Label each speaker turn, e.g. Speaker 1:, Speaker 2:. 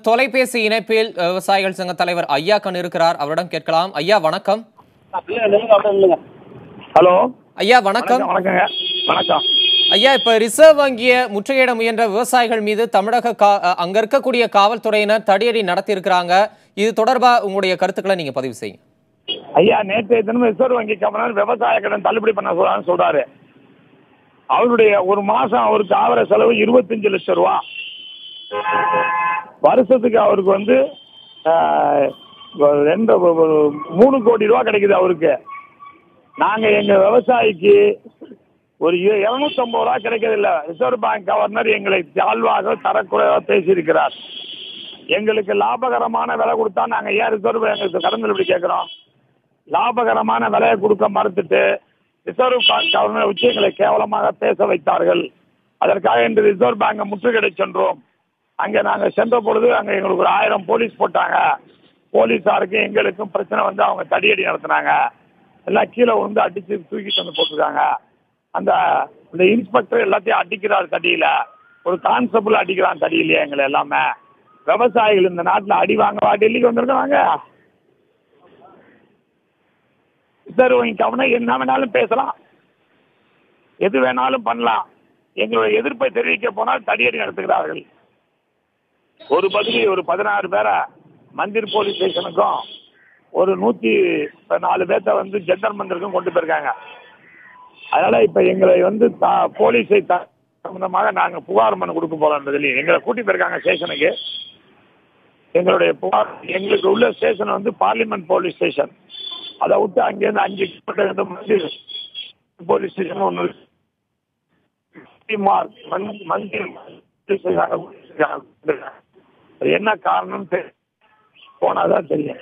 Speaker 1: தொலைபேசி இணைப்பில் விவசாயிகள் சங்க தலைவர் ஐயா கண் இருக்கிறார். அவரிடம் கேட்கலாம். ஐயா வணக்கம்.
Speaker 2: ஹலோ
Speaker 1: ஐயா வணக்கம்.
Speaker 2: வணக்கம்
Speaker 1: ஐயா, இப்ப ரிசர்வ் வங்கியை முற்றுகையிட முயன்ற விவசாயிகள் மீது தமிழக அங்க இருக்கக்கூடிய காவல்துறையினர் தடியடி நடத்தி இருக்கிறாங்க. இது தொடர்பா உங்களுடைய கருத்துக்களை நீங்க பதிவு செய்யுங்க.
Speaker 2: ஐயா, நேற்றைய தினம் ரிசர்வ் வங்கி கவர்னர் விவசாய கடன் தள்ளுபடி பண்ண சொல்றாரு. அவருடைய ஒரு மாசம் அவருக்கு ஆகிற செலவு 25 லட்சம் ரூபா. வருஷத்துக்கு அவருக்கு வந்து 3 கோடி ரூபா கிடைக்குது அவருக்கு. நாங்க எங்க விவசாயிக்கு ஒரு 250 ரூபா கிடைக்கிறதில்ல. ரிசர்வ் பேங்க் கவர்னர் எங்களை தாழ்வாக தரக்குறைவாக பேசியிருக்கிறார். எங்களுக்கு லாபகரமான விலை கொடுத்தா நாங்க ஏன் ரிசர்வ் பேங்க் கடன் தள்ளுபடி கேட்கிறோம்? லாபகரமான விலையை கொடுக்க மறுத்துட்டு ரிசர்வ் பேங்க் கவர்னர் வச்சு எங்களை கேவலமாக பேச வைத்தார்கள். அதற்காக இன்று ரிசர்வ் பேங்கை முற்றுகையிட சென்றோம். அங்கே நாங்கள் சென்ற பொழுது அங்கே எங்களுக்கு ஒரு 1000 போலீஸ் போட்டாங்க. போலீஸாருக்கு எங்களுக்கும் பிரச்சனை வந்து அவங்க தடியடி நடத்தினாங்க. எல்லாம் கீழே வந்து அடிச்சு தூக்கிட்டு வந்து போட்டிருக்காங்க. அந்த இன்ஸ்பெக்டர் எல்லாத்தையும் அடிக்கிறார் தடியில. ஒரு கான்ஸ்டபிள் அடிக்கிறான் தடியிலேயே எங்களை எல்லாமே. விவசாயிகள் இந்த நாட்டில் அடி வாங்கவா டெல்லிக்கு வந்திருக்காங்க? ரிசர்வ் வங்கி கவர்னர் என்ன வேணாலும் பேசலாம், எது வேணாலும் பண்ணலாம். எங்களுடைய எதிர்ப்பை தெரிவிக்க போனால் தடியடி நடத்துகிறார்கள். ஒரு பகுதி ஒரு 16 பேரை மந்திர் போலீஸ் ஸ்டேஷனுக்கும் ஒரு 104 பேர்த்த வந்து ஜெண்டர் மந்திருக்கும் கொண்டு போயிருக்காங்க. அதனால இப்ப எங்களை வந்து போலீஸை சம்பந்தமாக நாங்க புகார் மனு கொடுக்க போறோம். எங்களை கூட்டி போயிருக்காங்க ஸ்டேஷனுக்கு. எங்களுடைய புகார் எங்களுக்கு உள்ள ஸ்டேஷன் வந்து பார்லிமெண்ட் போலீஸ் ஸ்டேஷன். அதை விட்டு அங்கிருந்து 5 கிலோமீட்டர் மந்திர் போலீஸ் ஸ்டேஷன் ஒன்று என்ன காரணம் போனாதான் தெரியும்.